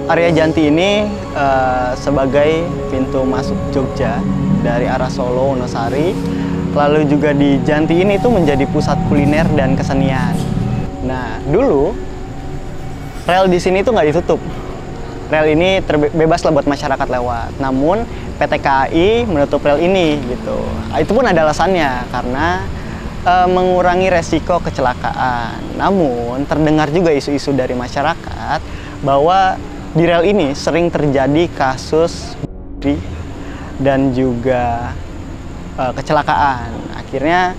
Area Janti ini sebagai pintu masuk Jogja dari arah Solo, Wonosari. Lalu juga di Janti ini itu menjadi pusat kuliner dan kesenian. Nah, dulu rel di sini tuh nggak ditutup. Rel ini bebas lah buat masyarakat lewat. Namun PT KAI menutup rel ini gitu. Itu pun ada alasannya karena mengurangi resiko kecelakaan. Namun terdengar juga isu-isu dari masyarakat bahwa di rel ini sering terjadi kasus dan juga kecelakaan. Akhirnya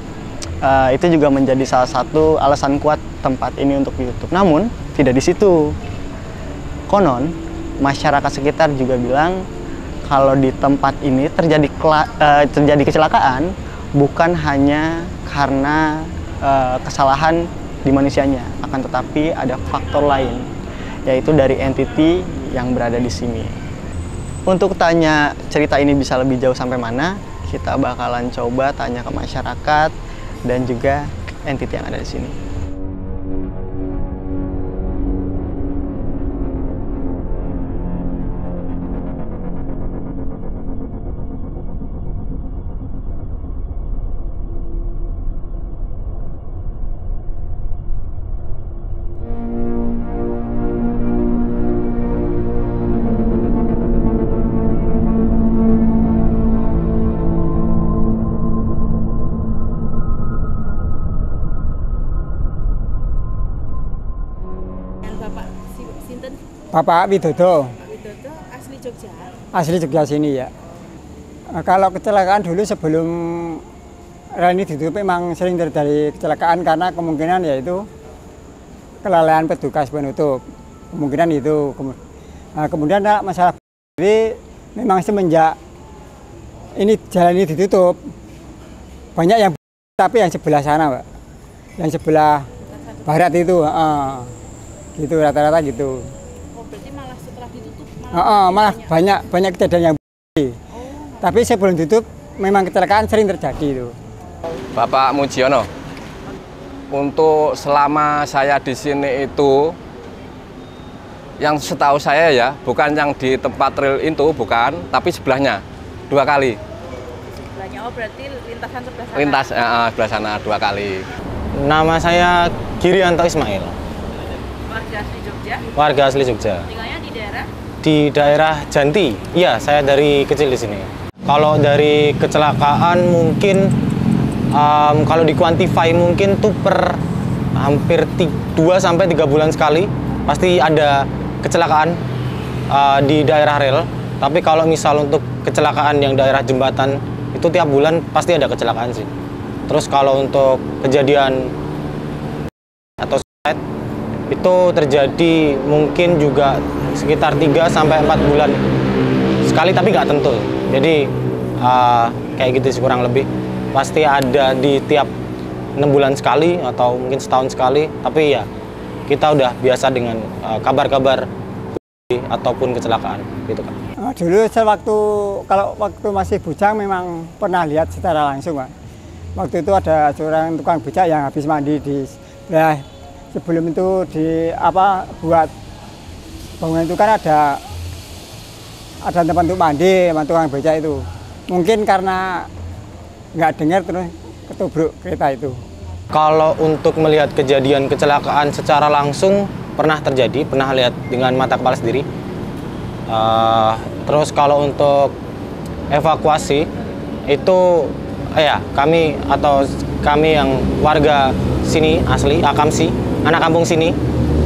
itu juga menjadi salah satu alasan kuat tempat ini untuk ditutup. Namun tidak di situ. Konon masyarakat sekitar juga bilang kalau di tempat ini terjadi kecelakaan bukan hanya karena kesalahan di manusianya, akan tetapi ada faktor lain, yaitu dari entiti yang berada di sini. Untuk tanya cerita ini bisa lebih jauh sampai mana, kita bakalan coba tanya ke masyarakat dan juga entiti yang ada di sini. Bapak Widodo. Widodo asli Jogja? Asli Jogja sini ya. Kalau kecelakaan dulu sebelum rel ini ditutup memang sering terjadi kecelakaan karena kemungkinan yaitu kelalaian petugas penutup. Kemungkinan itu. Kemudian masalah ini memang semenjak ini jalan ini ditutup banyak yang tapi yang sebelah sana, Pak. Yang sebelah barat itu, gitu rata-rata gitu. Berarti malah setelah ditutup malah banyak kejadian yang tapi sebelum tutup memang kecelakaan sering terjadi itu. Bapak Mujiono, untuk selama saya di sini itu yang setahu saya ya, bukan yang di tempat rel itu bukan, tapi sebelahnya 2 kali. Sebelahnya, oh berarti lintasan sebelah sana? Lintas, sebelah sana 2 kali. Nama saya Girianto Ismail. Warga asli Jogja? Warga asli Jogja. Tinggalnya di daerah? Di daerah Janti. Iya, saya dari kecil di sini. Kalau dari kecelakaan mungkin kalau di-quantify mungkin tuh per hampir 2-3 bulan sekali pasti ada kecelakaan di daerah rel. Tapi kalau misal untuk kecelakaan yang daerah jembatan itu tiap bulan pasti ada kecelakaan sih. Terus kalau untuk kejadian atau suicide itu terjadi mungkin juga sekitar 3-4 bulan sekali, tapi nggak tentu. Jadi kayak gitu sih kurang lebih. Pasti ada di tiap 6 bulan sekali atau mungkin setahun sekali. Tapi ya kita udah biasa dengan kabar-kabar ataupun kecelakaan gitu kan. Dulu kalau waktu masih bujang memang pernah lihat secara langsung, Pak. Waktu itu ada seorang tukang becak yang habis mandi di sebelum itu buat bangunan itu kan ada tempat untuk mandi, tempat tukang becak itu. Mungkin karena nggak dengar terus ketubruk kereta itu. Kalau untuk melihat kejadian kecelakaan secara langsung pernah terjadi, pernah lihat dengan mata kepala sendiri. Terus kalau untuk evakuasi itu kami yang warga sini asli Akamsi, anak kampung sini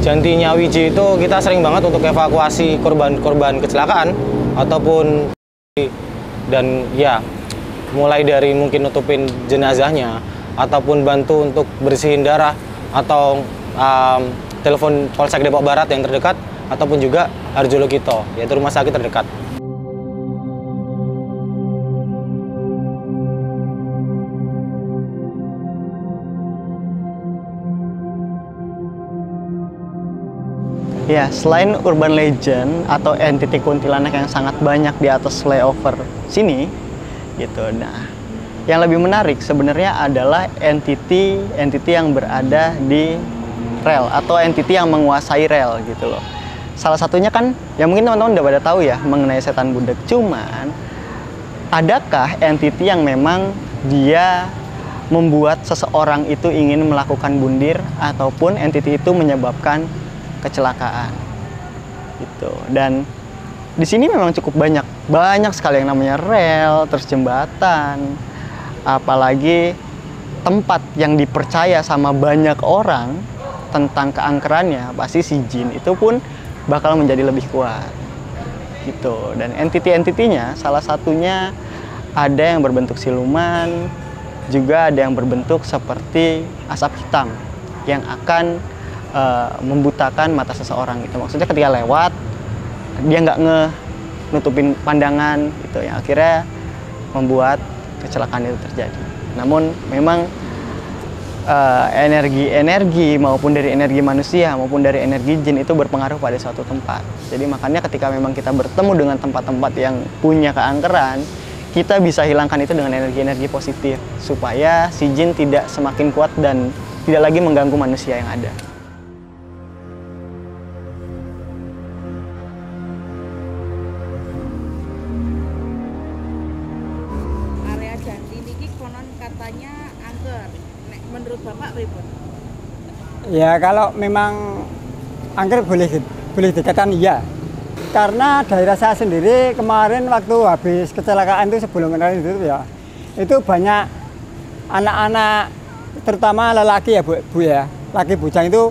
Janti Nyawiji itu kita sering banget untuk evakuasi korban-korban kecelakaan ataupun dan ya mulai dari mungkin nutupin jenazahnya ataupun bantu untuk bersihin darah atau telepon Polsek Depok Barat yang terdekat ataupun juga Harjologito yaitu rumah sakit terdekat. Ya, selain urban legend atau entiti kuntilanak yang sangat banyak di atas flyover sini, gitu. Nah, yang lebih menarik sebenarnya adalah entiti yang berada di rel atau entiti yang menguasai rel, gitu loh. salah satunya kan, ya mungkin teman-teman udah pada tahu ya mengenai setan budak. Cuman, adakah entiti yang memang dia membuat seseorang itu ingin melakukan bundir ataupun entiti itu menyebabkan kecelakaan? Gitu. Dan di sini memang cukup banyak sekali yang namanya rel, terus jembatan, apalagi tempat yang dipercaya sama banyak orang tentang keangkerannya, pasti si jin itu pun bakal menjadi lebih kuat. Gitu. Dan entiti-entitinya salah satunya ada yang berbentuk siluman, juga ada yang berbentuk seperti asap hitam yang akan membutakan mata seseorang gitu. Maksudnya ketika lewat dia nggak nutupin pandangan gitu, yang akhirnya membuat kecelakaan itu terjadi. Namun memang energi maupun dari energi manusia maupun dari energi jin itu berpengaruh pada suatu tempat. Jadi makanya ketika memang kita bertemu dengan tempat-tempat yang punya keangkeran, kita bisa hilangkan itu dengan energi-energi positif supaya si jin tidak semakin kuat dan tidak lagi mengganggu manusia yang ada. Area Janti niki konon katanya angker. Nek menurut Bapak pripun? Ya kalau memang angker boleh dikatakan iya. Karena daerah saya sendiri kemarin waktu habis kecelakaan itu sebelum kendaraan itu ya, itu banyak anak-anak terutama lelaki ya Bu ya, laki bujang itu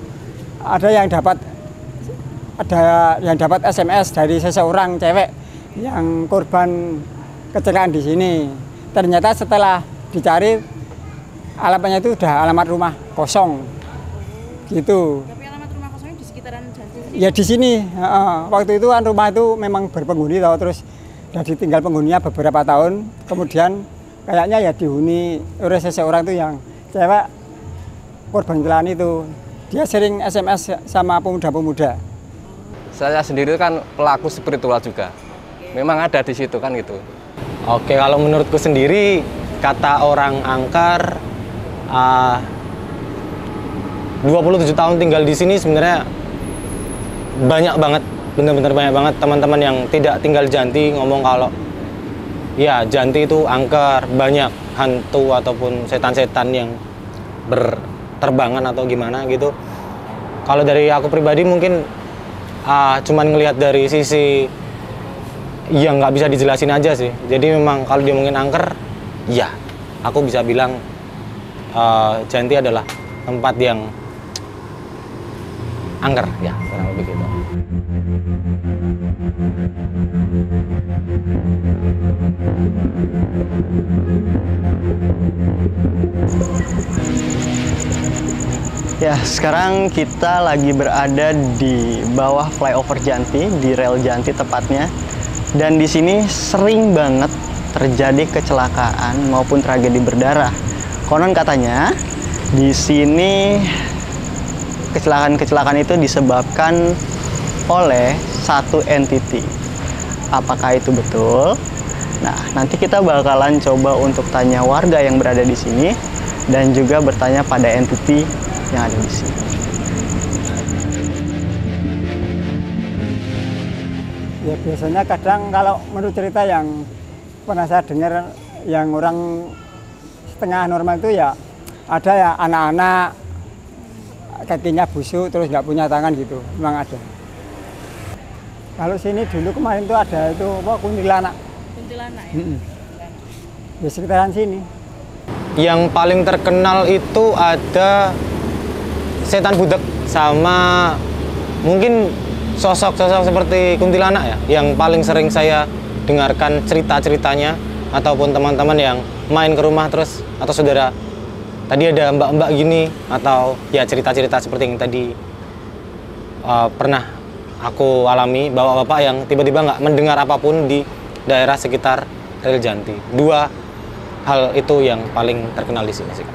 ada yang dapat SMS dari seseorang cewek yang korban kecelakaan di sini. Ternyata setelah dicari alamatnya itu udah alamat rumah kosong gitu. Tapi alamat rumah kosongnya di sekitaran Janti sini. Ya di sini, waktu itu kan rumah itu memang berpenghuni tahu, terus sudah ditinggal penghuninya beberapa tahun, kemudian kayaknya ya dihuni oleh seseorang itu yang cewek korban kecelakaan itu. Dia sering SMS sama pemuda-pemuda. Saya sendiri kan pelaku spiritual juga. Memang ada di situ kan gitu. Oke, kalau menurutku sendiri, kata orang angker, 27 tahun tinggal di sini sebenarnya banyak banget, bener-bener banyak banget teman-teman yang tidak tinggal Janti ngomong kalau ya Janti itu angker, banyak hantu ataupun setan-setan yang berterbangan atau gimana gitu. Kalau dari aku pribadi mungkin cuman ngelihat dari sisi yang nggak bisa dijelasin aja sih. Jadi memang kalau dia mungkin angker, ya aku bisa bilang Janti adalah tempat yang angker, ya kurang lebih gitu. Ya, sekarang kita lagi berada di bawah flyover Janti, di rel Janti tepatnya. Dan di sini sering banget terjadi kecelakaan maupun tragedi berdarah. Konon katanya di sini kecelakaan-kecelakaan itu disebabkan oleh satu entiti. Apakah itu betul? Nah, nanti kita bakalan coba untuk tanya warga yang berada di sini dan juga bertanya pada entiti yang ada di sini. Ya biasanya kadang kalau menurut cerita yang pernah saya dengar yang orang setengah normal itu ya ada ya anak-anak kakinya busuk terus nggak punya tangan gitu, memang ada. Kalau sini dulu kemarin tuh ada itu apa kuntilanak. Kuntilanak ya. Di sekitaran sini. Yang paling terkenal itu ada setan budak sama mungkin sosok-sosok seperti kuntilanak ya, yang paling sering saya dengarkan cerita-ceritanya ataupun teman-teman yang main ke rumah terus atau saudara tadi ada mbak-mbak gini atau ya cerita-cerita seperti yang tadi pernah aku alami, bapak-bapak yang tiba-tiba nggak mendengar apapun di daerah sekitar rel Janti. Dua hal itu yang paling terkenal di sini sih.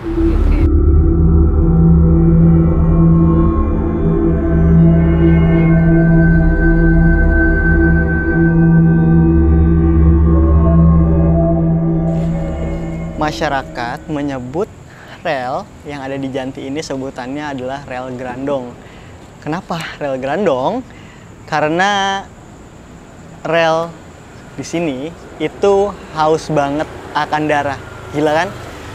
Masyarakat menyebut rel yang ada di Janti ini sebutannya adalah rel Grandong. Kenapa rel Grandong? Karena rel di sini itu haus banget akan darah. Gila kan?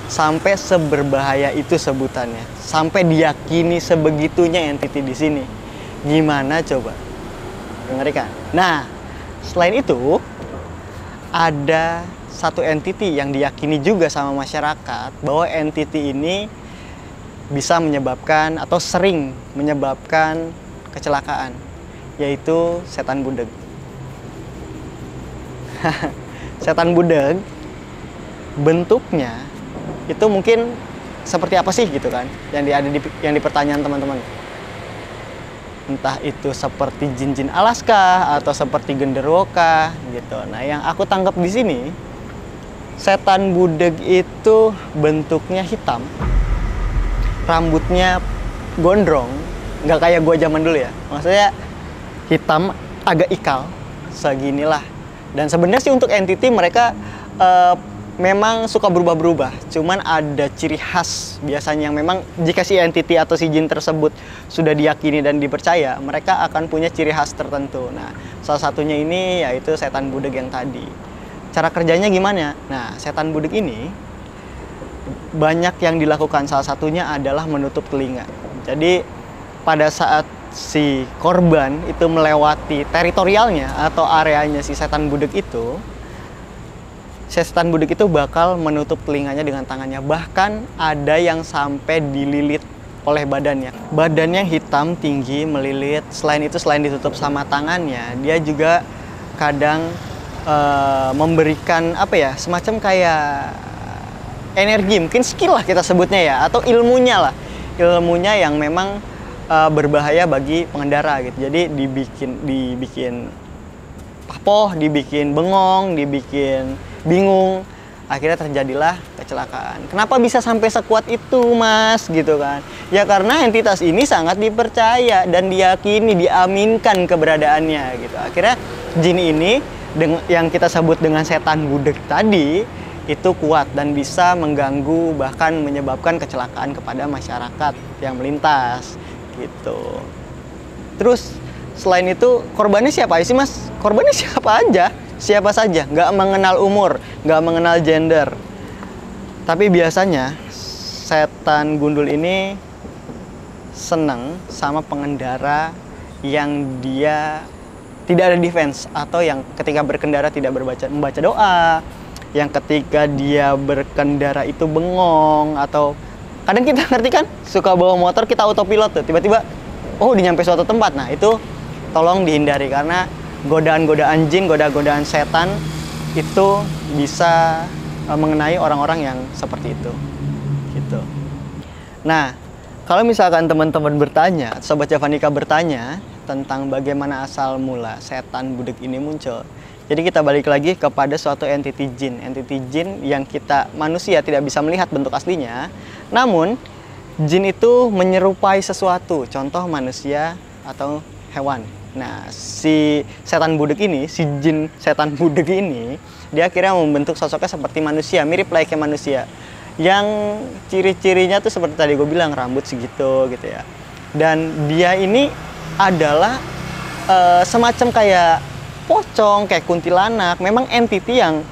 Sampai seberbahaya itu sebutannya. Sampai diyakini sebegitunya entity di sini. Gimana coba? Mengerikan. Nah, selain itu ada satu entity yang diyakini juga sama masyarakat bahwa entity ini bisa menyebabkan atau sering menyebabkan kecelakaan, yaitu setan budeg. Setan budeg bentuknya itu mungkin seperti apa sih gitu kan, yang di pertanyaan teman-teman. Entah itu seperti jin-jin alas kah atau seperti genderuwo kah gitu. Nah, yang aku tangkap di sini, setan budeg itu bentuknya hitam, rambutnya gondrong, nggak kayak gua zaman dulu ya. Maksudnya hitam, agak ikal, seginilah. Dan sebenarnya sih untuk entity mereka memang suka berubah-berubah. Cuman ada ciri khas biasanya yang memang jika si entity atau si jin tersebut sudah diyakini dan dipercaya, mereka akan punya ciri khas tertentu. Nah, salah satunya ini yaitu setan budeg yang tadi. Cara kerjanya gimana? Nah, setan budeg ini banyak yang dilakukan, salah satunya adalah menutup telinga. Jadi pada saat si korban itu melewati teritorialnya atau areanya si setan budeg itu, setan budeg itu bakal menutup telinganya dengan tangannya. Bahkan ada yang sampai dililit oleh badannya. Badannya hitam, tinggi, melilit. Selain itu, selain ditutup sama tangannya, dia juga kadang memberikan apa ya, semacam kayak energi, mungkin skill lah kita sebutnya ya, atau ilmunya lah, ilmunya yang memang berbahaya bagi pengendara gitu. Jadi dibikin papoh, dibikin bengong, dibikin bingung, akhirnya terjadilah kecelakaan. Kenapa bisa sampai sekuat itu, Mas, gitu kan? Ya karena entitas ini sangat dipercaya dan diyakini, diaminkan keberadaannya gitu. Akhirnya jin ini yang kita sebut dengan setan budeg tadi itu kuat dan bisa mengganggu, bahkan menyebabkan kecelakaan kepada masyarakat yang melintas gitu. Terus selain itu korbannya siapa aja sih, Mas? Korbannya siapa aja, siapa saja, nggak mengenal umur, nggak mengenal gender. Tapi biasanya setan gundul ini seneng sama pengendara yang dia tidak ada defense, atau yang ketika berkendara tidak membaca doa, yang ketika dia berkendara itu bengong, atau kadang kita ngerti kan, suka bawa motor kita autopilot tuh, tiba-tiba oh udah nyampe suatu tempat. Nah itu tolong dihindari, karena godaan-godaan jin, godaan-godaan setan itu bisa mengenai orang-orang yang seperti itu gitu. Nah, kalau misalkan teman-teman bertanya, Sobat Javanika bertanya tentang bagaimana asal mula setan budeg ini muncul, jadi kita balik lagi kepada suatu entity jin yang kita manusia tidak bisa melihat bentuk aslinya, namun jin itu menyerupai sesuatu, contoh manusia atau hewan. Nah, si setan budeg ini, si jin setan budeg ini, dia akhirnya membentuk sosoknya seperti manusia, mirip layaknya manusia. Yang ciri-cirinya tuh seperti tadi gue bilang, rambut segitu gitu ya. Dan dia ini adalah semacam kayak pocong, kayak kuntilanak, memang entity yang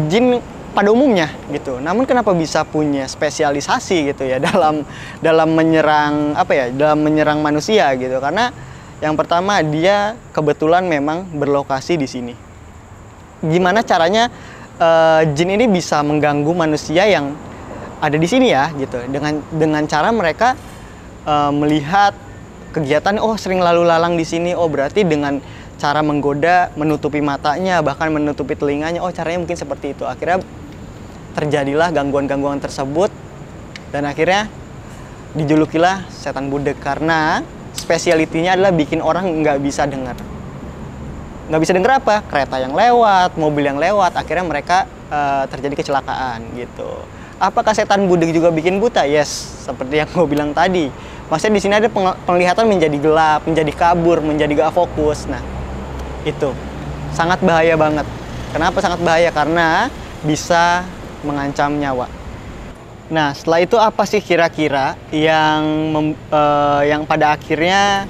jin pada umumnya gitu. Namun kenapa bisa punya spesialisasi gitu ya dalam menyerang dalam menyerang manusia gitu? Karena yang pertama, dia kebetulan memang berlokasi di sini. Gimana caranya jin ini bisa mengganggu manusia yang ada di sini ya gitu? Dengan cara mereka melihat kegiatan, oh sering lalu lalang di sini, oh berarti dengan cara menggoda, menutupi matanya, bahkan menutupi telinganya, oh caranya mungkin seperti itu. Akhirnya terjadilah gangguan-gangguan tersebut, dan akhirnya dijulukilah setan budeg karena spesialitinya adalah bikin orang nggak bisa dengar. Nggak bisa dengar apa? Kereta yang lewat, mobil yang lewat, akhirnya mereka terjadi kecelakaan gitu. Apakah setan budeg juga bikin buta? Yes, seperti yang gue bilang tadi. Maksudnya di sini ada penglihatan menjadi gelap, menjadi kabur, menjadi gak fokus. Nah, itu sangat bahaya banget. Kenapa sangat bahaya? Karena bisa mengancam nyawa. Nah, setelah itu apa sih kira-kira yang pada akhirnya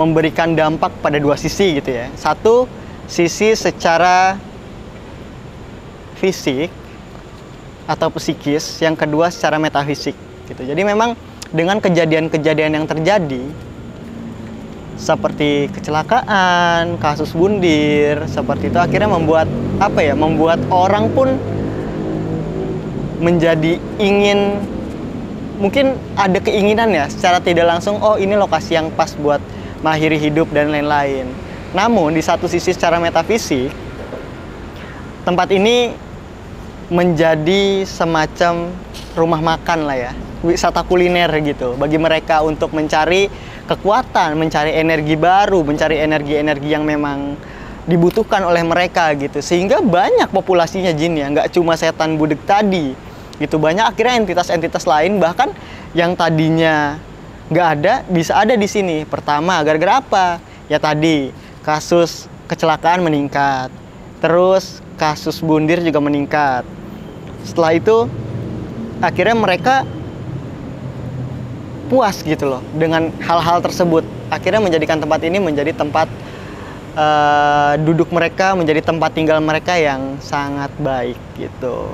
memberikan dampak pada dua sisi gitu ya. Satu, sisi secara fisik atau psikis, yang kedua secara metafisik gitu. Jadi memang dengan kejadian-kejadian yang terjadi seperti kecelakaan, kasus bundir, seperti itu akhirnya membuat membuat orang pun menjadi ingin, mungkin ada keinginan ya secara tidak langsung, oh ini lokasi yang pas buat mengakhiri hidup dan lain-lain. Namun di satu sisi secara metafisik, tempat ini menjadi semacam rumah makan lah ya, wisata kuliner gitu bagi mereka untuk mencari kekuatan, mencari energi baru, mencari energi-energi yang memang dibutuhkan oleh mereka gitu. Sehingga banyak populasinya jin ya, nggak cuma setan budek tadi gitu, banyak akhirnya entitas-entitas lain bahkan yang tadinya nggak ada bisa ada di sini. Pertama, gara-gara apa? Ya tadi kasus kecelakaan meningkat, terus kasus bundir juga meningkat. Setelah itu akhirnya mereka puas gitu loh dengan hal-hal tersebut. Akhirnya menjadikan tempat ini menjadi tempat duduk mereka, menjadi tempat tinggal mereka yang sangat baik gitu.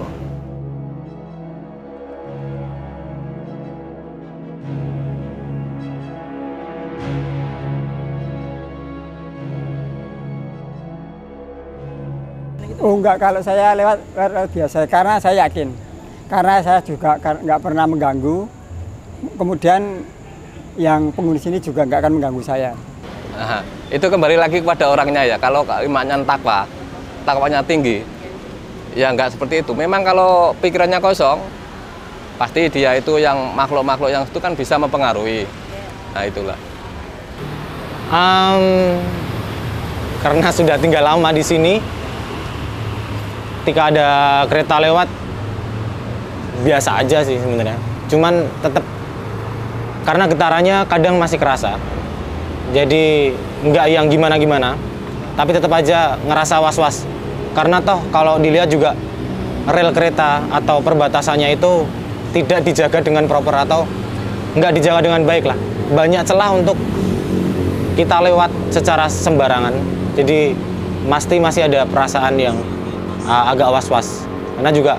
Oh enggak, kalau saya lewat biasa, karena saya yakin. Karena saya juga nggak pernah mengganggu, kemudian yang penghuni sini juga nggak akan mengganggu saya. Nah, itu kembali lagi kepada orangnya ya. Kalau imannya takwanya tinggi, ya nggak seperti itu. Memang kalau pikirannya kosong, pasti dia itu yang makhluk-makhluk yang itu kan bisa mempengaruhi. Nah itulah. Karena sudah tinggal lama di sini, ketika ada kereta lewat biasa aja sih sebenarnya. Cuman tetap karena getarannya kadang masih kerasa. Jadi nggak yang gimana-gimana, tapi tetap aja ngerasa was-was. Karena toh kalau dilihat juga rel kereta atau perbatasannya itu tidak dijaga dengan proper atau nggak dijaga dengan baik lah. Banyak celah untuk kita lewat secara sembarangan. Jadi masih ada perasaan yang agak was-was. Karena juga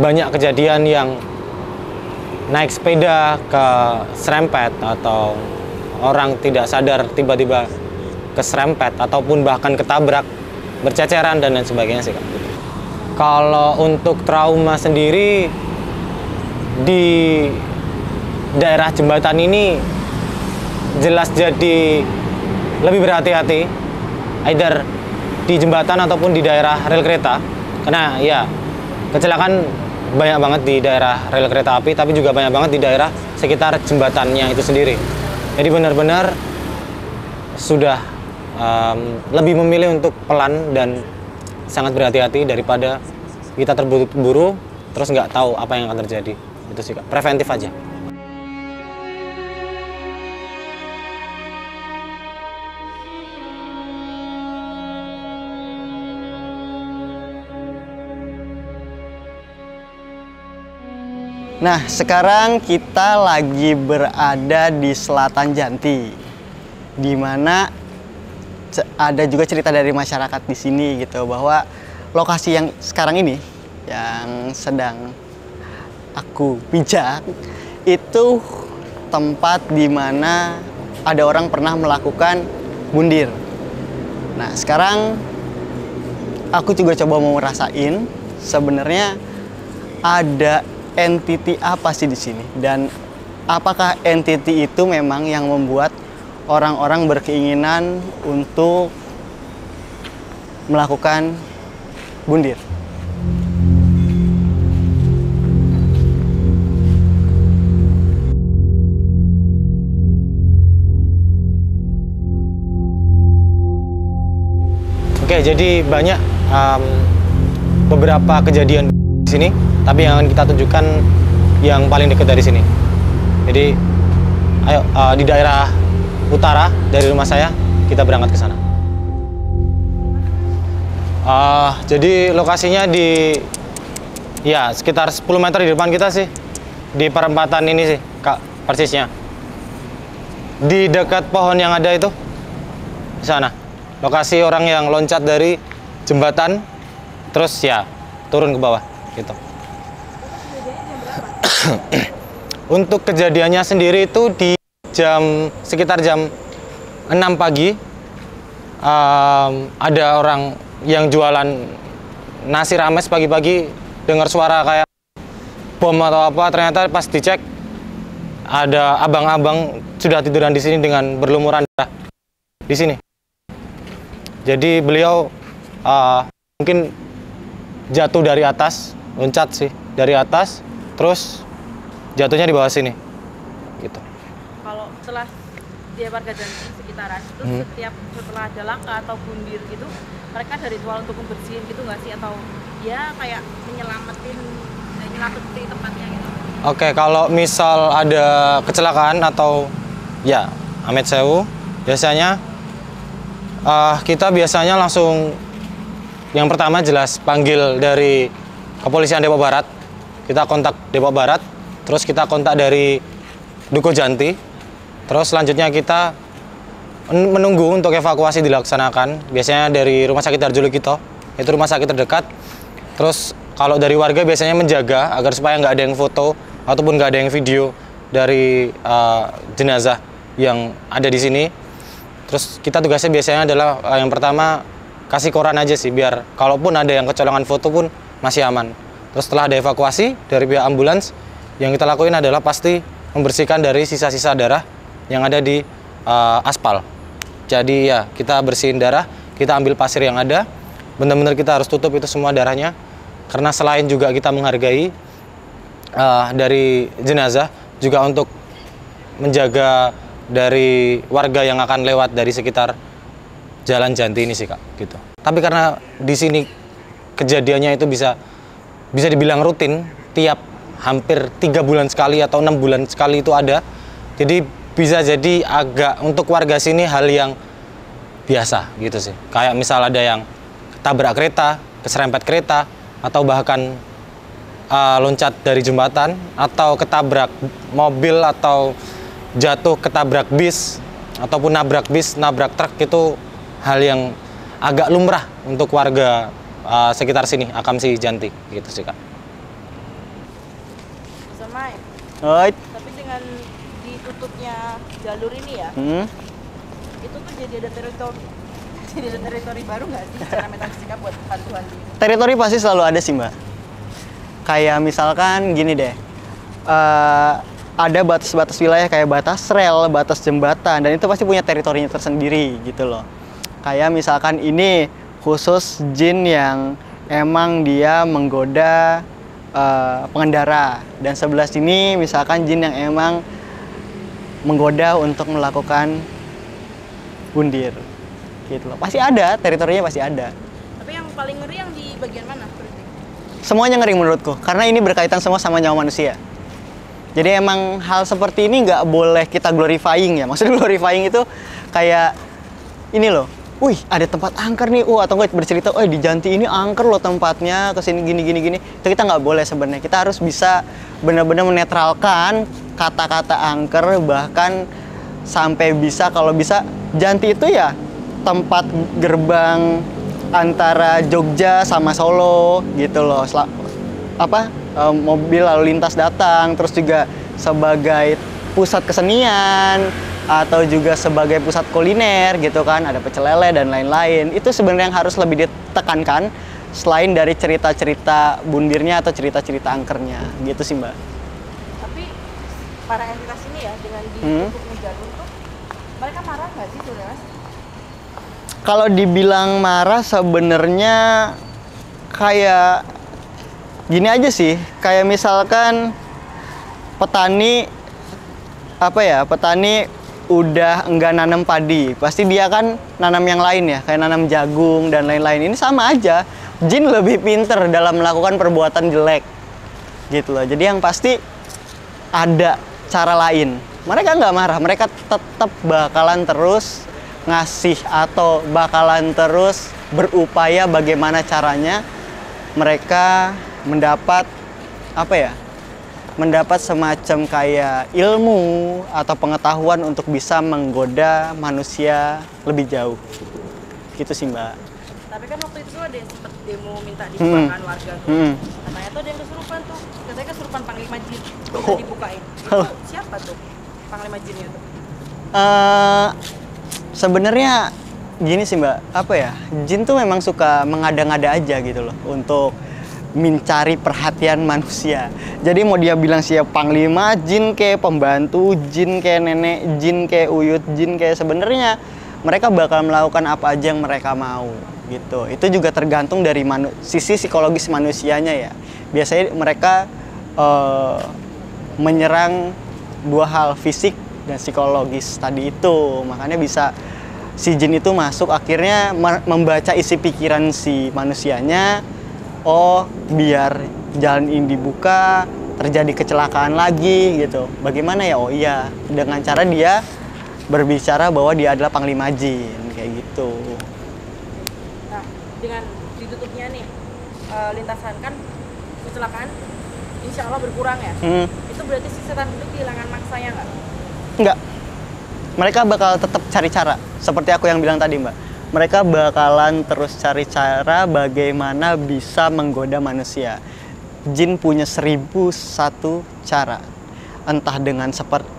banyak kejadian yang naik sepeda ke serempet atau orang tidak sadar tiba-tiba keserempet ataupun bahkan ketabrak, berceceran dan lain sebagainya sih Kak. Kalau untuk trauma sendiri di daerah jembatan ini jelas jadi lebih berhati-hati, either di jembatan ataupun di daerah rel kereta, karena ya kecelakaan banyak banget di daerah rel kereta api, tapi juga banyak banget di daerah sekitar jembatannya itu sendiri. Jadi benar-benar sudah lebih memilih untuk pelan dan sangat berhati-hati daripada kita terburu-buru terus nggak tahu apa yang akan terjadi. Itu sih Kak, preventif aja. Nah, sekarang kita lagi berada di Selatan Janti, di mana ada juga cerita dari masyarakat di sini gitu, bahwa lokasi yang sekarang ini, yang sedang aku pijak, itu tempat di mana ada orang pernah melakukan bundir. Nah, sekarang aku juga coba mau ngerasain sebenarnya ada entity apa sih di sini, dan apakah entity itu memang yang membuat orang-orang berkeinginan untuk melakukan bundir. Oke, jadi banyak beberapa kejadian di sini, tapi yang akan kita tunjukkan yang paling dekat dari sini. Jadi, ayo di daerah utara dari rumah saya, kita berangkat ke sana. Jadi lokasinya di ya sekitar 10 meter di depan kita sih, di perempatan ini sih Kak, persisnya. di dekat pohon yang ada itu, di sana. Lokasi orang yang loncat dari jembatan, terus ya turun ke bawah, gitu. Untuk kejadiannya sendiri itu di sekitar jam 6 pagi, ada orang yang jualan nasi rames pagi-pagi dengar suara kayak bom atau apa, ternyata pas dicek ada abang-abang sudah tiduran di sini dengan berlumuran darah di sini. Jadi beliau mungkin jatuh dari atas, loncat sih dari atas, terus jatuhnya di bawah sini, gitu. Kalau setelah dia warga dan sekitaran, terus setelah ada laka atau bundir gitu, mereka ada ritual untuk membersihin gitu nggak sih, atau ya kayak nyelamatin tempatnya gitu? Oke, kalau misal ada kecelakaan atau ya amit sewu, biasanya kita biasanya langsung yang pertama jelas panggil dari kepolisian Depok Barat. Kita kontak Depok Barat, terus kita kontak dari Duko Janti, terus selanjutnya kita menunggu untuk evakuasi dilaksanakan. Biasanya dari Rumah Sakit Darjulukito, itu rumah sakit terdekat. Terus kalau dari warga biasanya menjaga agar supaya nggak ada yang foto ataupun nggak ada yang video dari jenazah yang ada di sini. Terus kita tugasnya biasanya adalah yang pertama kasih koran aja sih, biar kalaupun ada yang kecolongan foto pun masih aman. Terus setelah ada evakuasi dari pihak ambulans, yang kita lakuin adalah pasti membersihkan dari sisa-sisa darah yang ada di aspal. Jadi ya kita bersihin darah, kita ambil pasir yang ada, benar-benar kita harus tutup itu semua darahnya. Karena selain juga kita menghargai dari jenazah, juga untuk menjaga dari warga yang akan lewat dari sekitar Jalan Janti ini sih Kak, gitu. Tapi karena di sini kejadiannya itu bisa dibilang rutin, tiap hampir 3 bulan sekali atau 6 bulan sekali itu ada. Jadi bisa jadi agak untuk warga sini hal yang biasa gitu sih. Kayak misal ada yang tabrak kereta, keserempet kereta, atau bahkan loncat dari jembatan, atau ketabrak mobil, atau jatuh ketabrak bis, ataupun nabrak bis, nabrak truk, itu hal yang agak lumrah untuk warga sekitar sini, Akamsi Janti, gitu sih Kak. Sama ya? Oi. Tapi dengan ditutupnya jalur ini ya, itu tuh jadi ada teritori baru nggak sih secara metafisika buat bantuan di Teritori pasti selalu ada sih Mbak. Kayak misalkan gini deh, ada batas-batas wilayah kayak batas rel, batas jembatan, dan itu pasti punya teritorinya tersendiri gitu loh. Kayak misalkan ini khusus jin yang emang dia menggoda pengendara, dan sebelah sini misalkan jin yang emang menggoda untuk melakukan bundir gitu loh. Pasti ada, teritorinya pasti ada. Tapi yang paling ngeri yang di bagian mana berarti? Semuanya ngeri menurutku, karena ini berkaitan semua sama nyawa manusia. Jadi emang hal seperti ini nggak boleh kita glorifying ya. Maksudnya glorifying itu kayak ini loh, wih ada tempat angker nih, atau nggak bercerita, oh di Janti ini angker loh tempatnya, kesini gini. Itu kita nggak boleh sebenarnya. Kita harus bisa benar-benar menetralkan kata-kata angker, bahkan sampai bisa kalau bisa Janti itu ya tempat gerbang antara Jogja sama Solo gitu loh. Mobil lalu lintas datang, terus juga sebagai pusat kesenian atau juga sebagai pusat kuliner gitu kan, ada pecel lele dan lain-lain. Itu sebenarnya yang harus lebih ditekankan selain dari cerita-cerita bundirnya atau cerita-cerita angkernya gitu sih Mbak. Tapi para entitas ini ya dengan ditutupnya jalur tuh mereka marah nggak sih saudara? Kalau dibilang marah sebenarnya kayak gini aja sih, kayak misalkan petani udah enggak nanam padi, pasti dia kan nanam yang lain ya, kayak nanam jagung dan lain-lain. Ini sama aja, jin lebih pinter dalam melakukan perbuatan jelek gitu loh. Jadi yang pasti ada cara lain. Mereka nggak marah, mereka tetap bakalan terus ngasih atau bakalan terus berupaya bagaimana caranya mereka mendapat mendapat semacam kayak ilmu atau pengetahuan untuk bisa menggoda manusia lebih jauh. Gitu sih, Mbak. Tapi kan waktu itu ada yang sempat demo minta dibukakan warga tuh. Katanya tuh ada yang kesurupan tuh. Katanya kesurupan Panglima Jin. Minta dibukain. Itu siapa tuh Panglima Jinnya tuh? Sebenarnya gini sih, Mbak, apa ya, jin tuh memang suka mengada-ngada aja gitu loh untuk mencari perhatian manusia. Jadi mau dia bilang siapa panglima jin, kayak pembantu jin, kayak nenek jin, kayak uyut jin, kayak sebenarnya mereka bakal melakukan apa aja yang mereka mau gitu. Itu juga tergantung dari sisi psikologis manusianya ya. Biasanya mereka menyerang dua hal, fisik dan psikologis tadi itu. Makanya bisa si jin itu masuk akhirnya membaca isi pikiran si manusianya. Oh, biar jalan ini dibuka, terjadi kecelakaan lagi gitu. Bagaimana ya? Oh iya, dengan cara dia berbicara bahwa dia adalah panglima jin kayak gitu. Nah, dengan ditutupnya nih lintasan kan kecelakaan insya Allah berkurang ya. Itu berarti si setan itu kehilangan maksanya nggak? Enggak. Mereka bakal tetap cari cara. Seperti aku yang bilang tadi, Mbak. Mereka bakalan terus cari cara bagaimana bisa menggoda manusia. Jin punya 1001 cara. Entah dengan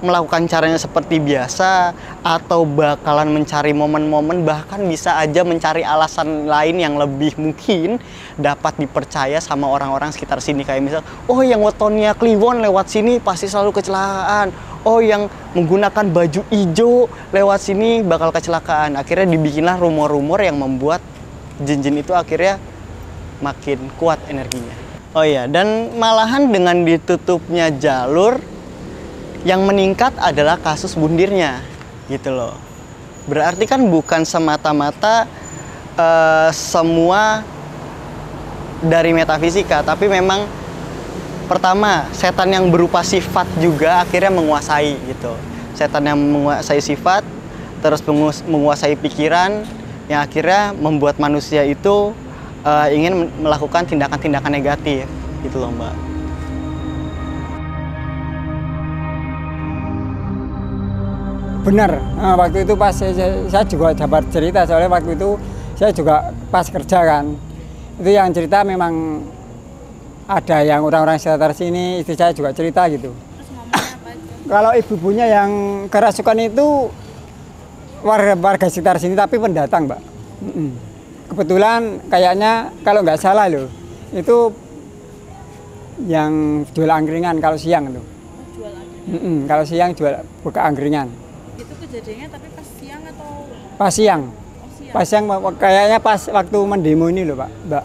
melakukan caranya seperti biasa, atau bakalan mencari momen-momen, bahkan bisa aja mencari alasan lain yang lebih mungkin dapat dipercaya sama orang-orang sekitar sini. Kayak misal, oh yang wetonnya kliwon lewat sini pasti selalu kecelakaan. Oh yang menggunakan baju hijau lewat sini bakal kecelakaan. Akhirnya dibikinlah rumor-rumor yang membuat jin-jin itu akhirnya makin kuat energinya. Oh iya, dan malahan dengan ditutupnya jalur, yang meningkat adalah kasus bundirnya gitu loh. Berarti kan bukan semata-mata semua dari metafisika, tapi memang pertama, setan yang berupa sifat juga akhirnya menguasai gitu. Setan yang menguasai sifat, terus menguasai pikiran, yang akhirnya membuat manusia itu ingin melakukan tindakan-tindakan negatif gitu loh, Mbak. Benar, waktu itu pas saya juga dapat cerita, soalnya waktu itu saya juga pas kerja kan. Itu yang cerita memang ada yang orang-orang sekitar sini, istri saya juga cerita gitu. Terus ngomongnya apa aja? Kalau ibu-ibunya yang kerasukan itu warga sekitar sini tapi pendatang, Mbak. Kebetulan kayaknya kalau nggak salah loh, itu yang jual angkringan kalau siang tuh. Jual angkringan? Kalau siang jual buka angkringan. Itu kejadiannya tapi pas siang atau? Pas siang. Oh, siang. Pas siang kayaknya pas waktu mendemo ini loh, Pak, Mbak.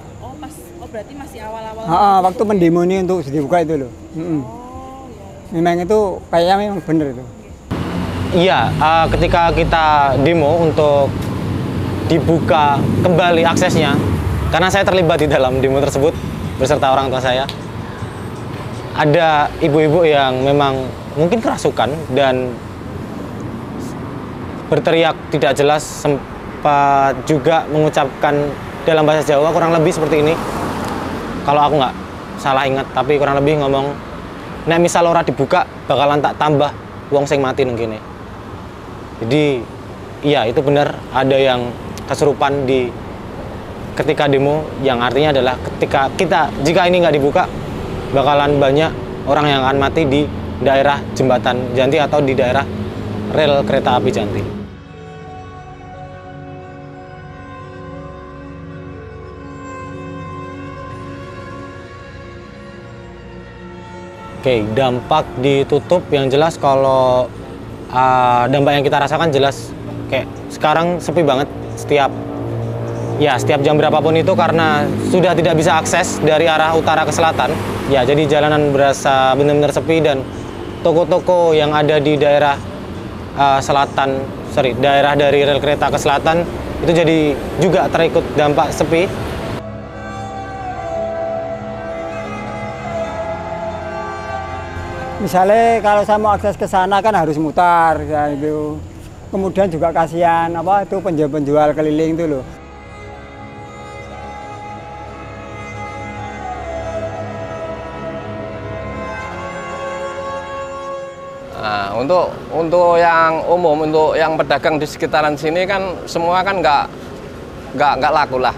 Berarti masih awal-awal. Waktu mendemo ini untuk dibuka itu loh. Oh, iya. Memang itu kayaknya memang benar itu. Iya, ketika kita demo untuk dibuka kembali aksesnya, karena saya terlibat di dalam demo tersebut beserta orang tua saya, ada ibu-ibu yang memang mungkin kerasukan dan berteriak tidak jelas, sempat juga mengucapkan dalam bahasa Jawa kurang lebih seperti ini. Kalau aku nggak salah ingat, tapi kurang lebih ngomong, nek misal ora dibuka bakalan tak tambah wong sing mati nang kene. Jadi iya itu benar, ada yang kesurupan di ketika demo, yang artinya adalah jika ini nggak dibuka bakalan banyak orang yang akan mati di daerah jembatan Janti atau di daerah rel kereta api Janti. Oke, dampak ditutup yang jelas kalau dampak yang kita rasakan jelas kayak sekarang sepi banget setiap jam berapapun itu karena sudah tidak bisa akses dari arah utara ke selatan. Ya, jadi jalanan berasa benar-benar sepi dan toko-toko yang ada di daerah daerah dari rel kereta ke selatan itu jadi juga terikut dampak sepi. Misalnya kalau saya mau akses ke sana kan harus mutar ya itu. Kemudian juga kasihan itu penjual-penjual keliling itu loh. untuk yang umum, untuk yang pedagang di sekitaran sini kan semua kan nggak laku lah.